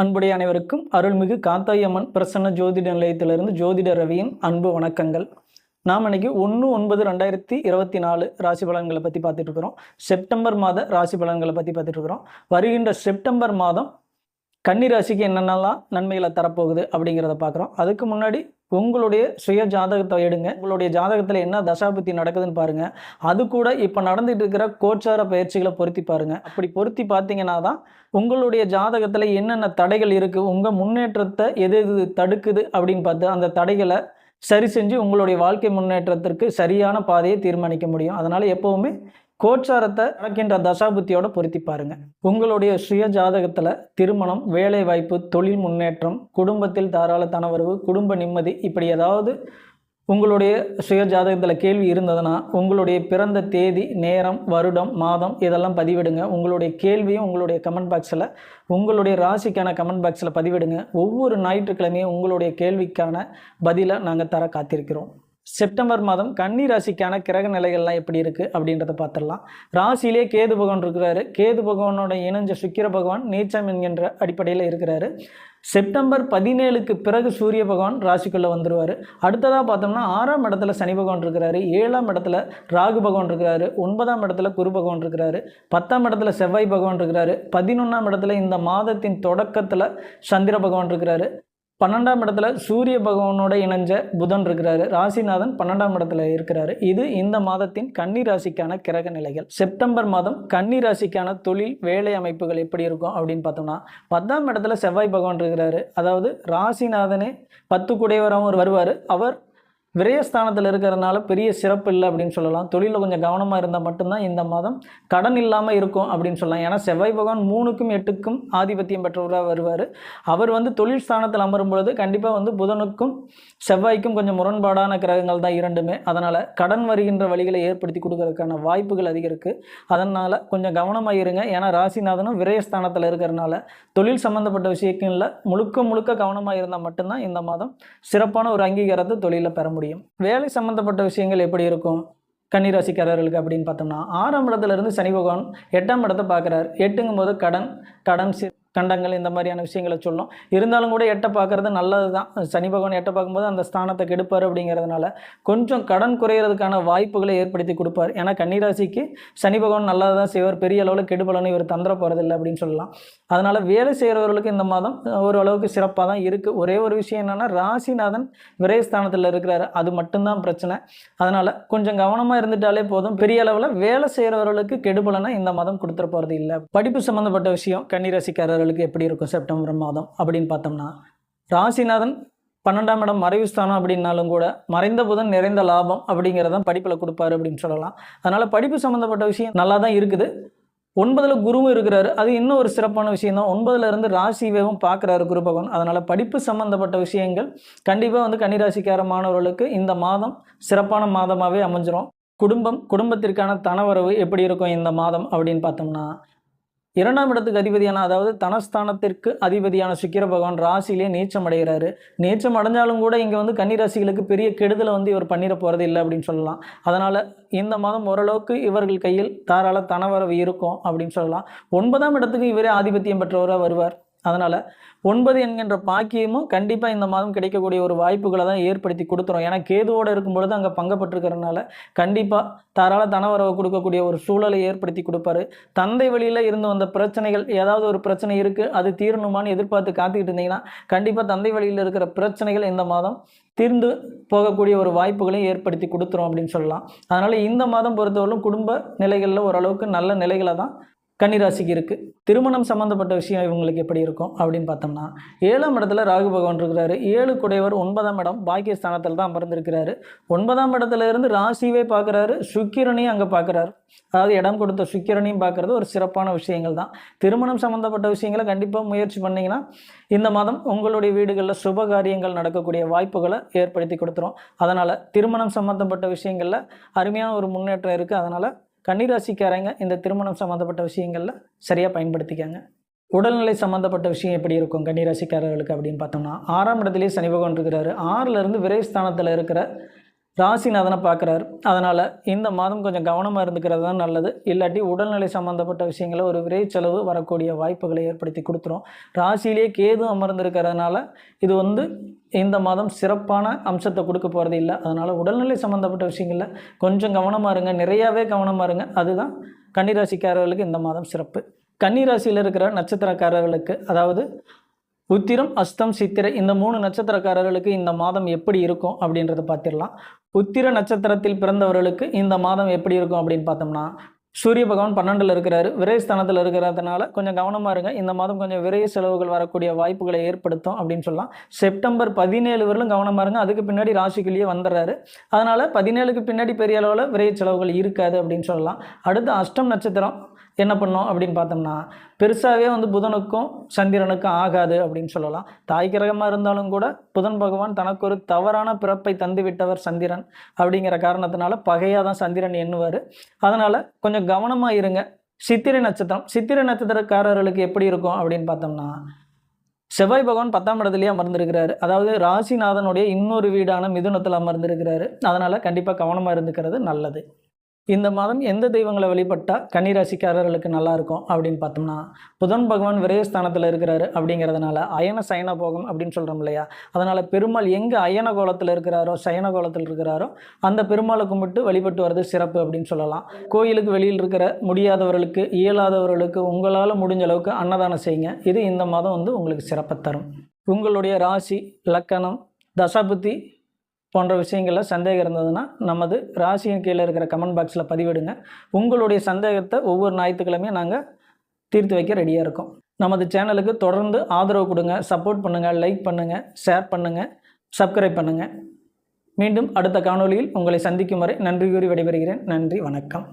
அன்புடைய அனைவருக்கும் அருள்மிகு காத்தாயம்மன் பிரசன்ன ஜோதிட நிலையத்திலிருந்து ஜோதிட ரவியின் அன்பு வணக்கங்கள். நாம் இன்னைக்கு 1/9/2024 ராசி பலன்களை பற்றி பார்த்துட்டு இருக்கிறோம். செப்டம்பர் மாத ராசி பலன்களை பற்றி பார்த்துட்டு இருக்கிறோம். வருகின்ற செப்டம்பர் மாதம் கன்னி ராசிக்கு என்னென்னலாம் நன்மைகளை தரப்போகுது அப்படிங்கிறத பார்க்குறோம். அதுக்கு முன்னாடி உங்களுடைய சுய ஜாதகத்தை எடுங்க. உங்களுடைய ஜாதகத்தில் என்ன தசாபுத்தி நடக்குதுன்னு பாருங்கள். அது கூட இப்போ நடந்துகிட்டு இருக்கிற கோச்சார பயிற்சிகளை பொருத்தி பாருங்கள். அப்படி பொருத்தி பார்த்தீங்கன்னா தான் உங்களுடைய ஜாதகத்தில் என்னென்ன தடைகள் இருக்குது, உங்கள் முன்னேற்றத்தை எது எது தடுக்குது அப்படின்னு பார்த்து அந்த தடைகளை சரி செஞ்சு உங்களுடைய வாழ்க்கை முன்னேற்றத்திற்கு சரியான பாதையை தீர்மானிக்க முடியும். அதனால் எப்போவுமே கோச்சாரத்தை நடக்கின்ற தசாபுத்தியோட பொருத்தி பாருங்க. உங்களுடைய சுய ஜாதகத்தில் திருமணம், வேலை வாய்ப்பு, தொழில் முன்னேற்றம், குடும்பத்தில் தாராள தனவரவு, குடும்ப நிம்மதி, இப்படி ஏதாவது உங்களுடைய சுய ஜாதகத்தில் கேள்வி இருந்ததுன்னா உங்களுடைய பிறந்த தேதி, நேரம், வருடம், மாதம் இதெல்லாம் பதிவிடுங்க. உங்களுடைய கேள்வியும் உங்களுடைய கமெண்ட் பாக்ஸில், உங்களுடைய ராசிக்கான கமெண்ட் பாக்ஸில் பதிவிடுங்க. ஒவ்வொரு ஞாயிற்றுக்கிழமையும் உங்களுடைய கேள்விக்கான பதிலை நாங்கள் தர காத்திருக்கிறோம். செப்டம்பர் மாதம் கன்னி ராசிக்கான கிரக நிலைகள்லாம் எப்படி இருக்குது அப்படின்றத பார்த்துடலாம். ராசியிலே கேது பகவான் இருக்கிறாரு. கேது பகவானோட இணைஞ்ச சுக்கிர பகவான் நீச்சம் என்கின்ற அடிப்படையில் இருக்கிறாரு. செப்டம்பர் 17க்கு பிறகு சூரிய பகவான் ராசிக்குள்ளே வந்துடுவார். அடுத்ததாக பார்த்தோம்னா 6ஆம் இடத்துல சனி பகவான் இருக்கிறாரு. 7ஆம் இடத்துல ராகு பகவான் இருக்கிறாரு. 9ஆம் இடத்துல குரு பகவான் இருக்கிறாரு. 10ஆம் இடத்துல செவ்வாய் பகவான் இருக்கிறாரு. 11ஆம் இடத்துல இந்த மாதத்தின் தொடக்கத்தில் சந்திர பகவான் இருக்கிறாரு. 12ஆம் இடத்துல சூரிய பகவானோட இணைஞ்ச புதன் இருக்கிறாரு. ராசிநாதன் 12ஆம் இடத்துல இருக்கிறாரு. இது இந்த மாதத்தின் கன்னி ராசிக்கான கிரக நிலைகள். செப்டம்பர் மாதம் கன்னி ராசிக்கான தொழில், வேலை அமைப்புகள் எப்படி இருக்கும் அப்படின்னு பார்த்தோம்னா 10ஆம் இடத்துல செவ்வாய் பகவான் இருக்கிறாரு. அதாவது ராசிநாதனே 10 குடையவராகவும் வருவார். அவர் விரயஸ்தானத்தில் இருக்கிறதுனால பெரிய சிறப்பு இல்லை அப்படின்னு சொல்லலாம். தொழிலில் கொஞ்சம் கவனமாக இருந்தால் மட்டும்தான் இந்த மாதம் கடன் இல்லாமல் இருக்கும் அப்படின்னு சொல்லலாம். ஏன்னா செவ்வாய் பகவான் 3க்கும் 8க்கும் ஆதிபத்தியம் பெற்றவராக வருவார். அவர் தொழில் ஸ்தானத்தில் அமரும் பொழுது கண்டிப்பாக புதனுக்கும் செவ்வாய்க்கும் கொஞ்சம் முரண்பாடான கிரகங்கள் தான் இரண்டுமே. அதனால் கடன் வருகின்ற வழிகளை ஏற்படுத்தி கொடுக்கறதுக்கான வாய்ப்புகள் அதிகம் இருக்குது. அதனால் கொஞ்சம் கவனமாக இருங்க. ஏன்னா ராசிநாதனும் விரயஸ்தானத்தில் இருக்கிறதுனால தொழில் சம்மந்தப்பட்ட விஷயங்களில் முழுக்க கவனமாக இருந்தால் மட்டும்தான் இந்த மாதம் சிறப்பான ஒரு அங்கீகாரத்தை தொழிலில் பெற முடியும். வேலை சம்பந்தப்பட்ட விஷயங்கள் எப்படி இருக்கும் கன்னிராசிக்காரர்களுக்கு அப்படின்னு பார்த்தோம்னா 6ஆம் இடத்துல இருந்து சனி பகவான் 8ஆம் இடத்தை பார்க்குறாரு. 8ங்கும் போது கடன் கண்டங்கள் இந்த மாதிரியான விஷயங்களை சொல்லும். இருந்தாலும் கூட 8 பார்க்கறது நல்லது தான். சனி பகவான் 8 பார்க்கும்போது அந்த ஸ்தானத்தை கெடுப்பார். அப்படிங்கிறதுனால கொஞ்சம் கடன் குறையிறதுக்கான வாய்ப்புகளை ஏற்படுத்தி கொடுப்பார். ஏன்னா கன்னிராசிக்கு சனி பகவான் நல்லது தான் செய்வார். பெரிய அளவில் கெடுபலன்னு இவர் தந்திர போகிறதில்லை அப்படின்னு சொல்லலாம். அதனால் வேலை செய்கிறவர்களுக்கு இந்த மாதம் ஓரளவுக்கு சிறப்பாக தான் இருக்குது. ஒரே ஒரு விஷயம் என்னென்னா ராசிநாதன் விரயஸ்தானத்தில் இருக்கிறாரு. அது மட்டும்தான் பிரச்சனை. அதனால் கொஞ்சம் கவனமாக இருந்துட்டாலே போதும். பெரிய அளவில் வேலை செய்கிறவர்களுக்கு கெடுபலனை இந்த மாதம் கொடுத்துட போகிறது இல்லை. படிப்பு சம்மந்தப்பட்ட விஷயம் கன்னிராசிக்காரர்கள் எப்படி இருக்கும் செப்டம்பர் மாதம் அப்படின்னு பார்த்தோம்னா ராசிநாதன் 12ஆம் இடம் மறைவு ஸ்தானம் அப்படின்னாலும் கூட மறைந்த புதன் நிறைந்த லாபம் அப்படிங்கிறதான் படிப்பில் கொடுப்பாரு அப்படின்னு சொல்லலாம். அதனால் படிப்பு சம்மந்தப்பட்ட விஷயம் நல்லா தான் இருக்குது. 9ல் குருவும் இருக்கிறாரு. அது இன்னும் ஒரு சிறப்பான விஷயம் தான். 9ல் இருந்து ராசிவேவும் பார்க்குறாரு குரு பகவான். அதனால் படிப்பு சம்மந்தப்பட்ட விஷயங்கள் கண்டிப்பாக கன்னிராசிக்கார மாணவர்களுக்கு இந்த மாதம் சிறப்பான மாதமாகவே அமைஞ்சிரும். குடும்பத்திற்கான தனவரவு எப்படி இருக்கும் இந்த மாதம் அப்படின்னு பார்த்தோம்னா 2ஆம் இடத்துக்கு அதிபதியான, அதாவது தனஸ்தானத்திற்கு அதிபதியான சுக்கிர பகவான் ராசியிலே நீச்சம் அடைகிறாரு. நீச்சம் அடைஞ்சாலும் கூட இங்கே கன்னிராசிகளுக்கு பெரிய கெடுதலை இவர் பண்ணிட போகிறது இல்லை அப்படின்னு சொல்லலாம். அதனால் இந்த மாதம் ஓரளவுக்கு இவர்கள் கையில் தாராள தனவரவு இருக்கும் அப்படின்னு சொல்லலாம். 9ஆம் இடத்துக்கு இவரே ஆதிபத்தியம் பெற்றவராக வருவார். அதனால் 9 என்கின்ற பாக்கியமும் கண்டிப்பாக இந்த மாதம் கிடைக்கக்கூடிய ஒரு வாய்ப்புகளை தான் ஏற்படுத்தி கொடுத்துரும். ஏன்னா கேதுவோடு இருக்கும்பொழுது அங்கே பங்கப்பட்டிருக்கிறதுனால கண்டிப்பாக தாராள தனவரவு கொடுக்கக்கூடிய ஒரு சூழலை ஏற்படுத்தி கொடுப்பாரு. தந்தை வழியில் இருந்து வந்த பிரச்சனைகள், ஏதாவது ஒரு பிரச்சனை இருக்குது அது தீரணுமான்னு எதிர்பார்த்து காத்துக்கிட்டு இருந்தீங்கன்னா கண்டிப்பாக தந்தை வழியில் இருக்கிற பிரச்சனைகள் இந்த மாதம் தீர்ந்து போகக்கூடிய ஒரு வாய்ப்புகளையும் ஏற்படுத்தி கொடுத்துரும் அப்படின்னு சொல்லலாம். அதனால் இந்த மாதம் பொறுத்தவரைக்கும் குடும்ப நிலைகளில் ஓரளவுக்கு நல்ல நிலைகளை தான் கன்னிராசிக்கு இருக்குது. திருமணம் சம்மந்தப்பட்ட விஷயம் இவங்களுக்கு எப்படி இருக்கும் அப்படின்னு பார்த்தோம்னா 7ஆம் இடத்துல ராகு பகவான் இருக்கிறாரு. 7 குடையவர் 9ஆம் இடம் பாக்கியஸ்தானத்தில் தான் அமர்ந்திருக்கிறாரு. 9ஆம் இடத்துல இருந்து ராசிவே பார்க்குறாரு. சுக்கிரனையும் அங்கே பார்க்குறாரு. அதாவது இடம் கொடுத்த சுக்கிரனையும் பார்க்குறது ஒரு சிறப்பான விஷயங்கள் தான். திருமணம் சம்மந்தப்பட்ட விஷயங்களை கண்டிப்பாக முயற்சி பண்ணிங்கன்னா இந்த மாதம் உங்களுடைய வீடுகளில் சுப காரியங்கள் நடக்கக்கூடிய வாய்ப்புகளை ஏற்படுத்தி கொடுத்துரும். அதனால் திருமணம் சம்மந்தப்பட்ட விஷயங்களில் அருமையான ஒரு முன்னேற்றம் இருக்குது. அதனால் கன்னிராசிக்காரங்க இந்த திருமணம் சம்மந்தப்பட்ட விஷயங்களில் சரியாக பயன்படுத்திக்காங்க. உடல்நிலை சம்மந்தப்பட்ட விஷயம் எப்படி இருக்கும் கன்னிராசிக்காரர்களுக்கு அப்படின்னு பார்த்தோம்னா 6ஆம் இடத்துலேயே சனி பகவான் இருக்கிறாரு. 6ல் இருந்து விரயஸ்தானத்தில் இருக்கிற ராசிநாதனை பார்க்குறாரு. அதனால் இந்த மாதம் கொஞ்சம் கவனமாக இருந்துக்கிறது தான் நல்லது. இல்லாட்டி உடல்நிலை சம்மந்தப்பட்ட விஷயங்கள ஒரு விரை செலவு வரக்கூடிய வாய்ப்புகளை ஏற்படுத்தி கொடுத்துரும். ராசியிலேயே கேது அமர்ந்திருக்கிறதுனால இது இந்த மாதம் சிறப்பான அம்சத்தை கொடுக்க போகிறது இல்லை. அதனால் உடல்நிலை சம்மந்தப்பட்ட விஷயங்களில் கொஞ்சம் கவனமாக இருங்க, நிறையாவே கவனமாக இருங்க. அதுதான் கன்னிராசிக்காரர்களுக்கு இந்த மாதம் சிறப்பு. கன்னிராசியில் இருக்கிற நட்சத்திரக்காரர்களுக்கு, அதாவது உத்திரம், அஸ்தம், சித்திரை இந்த 3 நட்சத்திரக்காரர்களுக்கு இந்த மாதம் எப்படி இருக்கும் அப்படின்றத பார்த்திடலாம். உத்திர நட்சத்திரத்தில் பிறந்தவர்களுக்கு இந்த மாதம் எப்படி இருக்கும் அப்படின்னு பார்த்தோம்னா, சூரிய பகவான் 12ல் இருக்கிறாரு, விரயஸ்தானத்தில் இருக்கிறதுனால கொஞ்சம் கவனமாக இருங்க. இந்த மாதம் கொஞ்சம் விரைய செலவுகள் வரக்கூடிய வாய்ப்புகளை ஏற்படுத்தும் அப்படின்னு சொல்லலாம். செப்டம்பர் 17 வரலும் கவனமாக இருங்க. அதுக்கு பின்னாடி ராசிக்குள்ளேயே வந்துடுறாரு. அதனால் 17க்கு பின்னாடி பெரிய அளவில் விரைய செலவுகள் இருக்காது அப்படின்னு சொல்லலாம். அடுத்து அஷ்டம் நட்சத்திரம் என்ன பண்ணோம் அப்படின்னு பார்த்தோம்னா, பெருசாகவே புதனுக்கும் சந்திரனுக்கும் ஆகாது அப்படின்னு சொல்லலாம். தாய் கிரகமாக இருந்தாலும் கூட புதன் பகவான் தனக்கு ஒரு தவறான பிறப்பை தந்து விட்டவர் சந்திரன் அப்படிங்கிற காரணத்தினால பகையாக தான் சந்திரன் எண்ணுவார். அதனால் கொஞ்சம் கவனமாக இருங்க. சித்திரை நட்சத்திரக்காரர்களுக்கு எப்படி இருக்கும் அப்படின்னு பார்த்தோம்னா, செவ்வாய் பகவான் 10ஆம் இடத்துலேயே அமர்ந்திருக்கிறாரு. அதாவது ராசிநாதனுடைய இன்னொரு வீடான மிதுனத்தில் அமர்ந்திருக்கிறாரு. அதனால் கண்டிப்பாக கவனமாக இருந்துக்கிறது நல்லது. இந்த மாதம் எந்த தெய்வங்களை வழிபட்டால் கன்னிராசிக்காரர்களுக்கு நல்லாயிருக்கும் அப்படின்னு பார்த்தோம்னா, புதன் பகவான் விரயஸ்தானத்தில் இருக்கிறாரு அப்படிங்கிறதுனால அயன சயன போகம் அப்படின்னு சொல்கிறோம் இல்லையா? அதனால் பெருமாள் எங்கே அயன கோலத்தில் இருக்கிறாரோ, சயன கோலத்தில் இருக்கிறாரோ அந்த பெருமாளை கும்பிட்டு வழிபட்டு வர்றது சிறப்பு அப்படின்னு சொல்லலாம். கோயிலுக்கு வெளியில் இருக்கிற முடியாதவர்களுக்கு, இயலாதவர்களுக்கு உங்களால் முடிஞ்ச அளவுக்கு அன்னதானம் செய்யுங்க. இது இந்த மாதம் உங்களுக்கு சிறப்பை தரும். உங்களுடைய ராசி, லக்கணம், தசாபுத்தி போன்ற விஷயங்களில் சந்தேகம் இருந்ததுன்னா நமது ராசியின் கீழே இருக்கிற கமெண்ட் பாக்ஸில் பதிவிடுங்க. உங்களுடைய சந்தேகத்தை ஒவ்வொரு ஞாயிற்றுக்கிழமையும் நாங்கள் தீர்த்து வைக்க ரெடியாக இருக்கோம். நமது சேனலுக்கு தொடர்ந்து ஆதரவு கொடுங்க, சப்போர்ட் பண்ணுங்கள், லைக் பண்ணுங்கள், ஷேர் பண்ணுங்கள், சப்ஸ்கிரைப் பண்ணுங்கள். மீண்டும் அடுத்த காணொளியில் உங்களை சந்திக்கும் வரை நன்றி கூறி விடைபெறுகிறேன். நன்றி, வணக்கம்.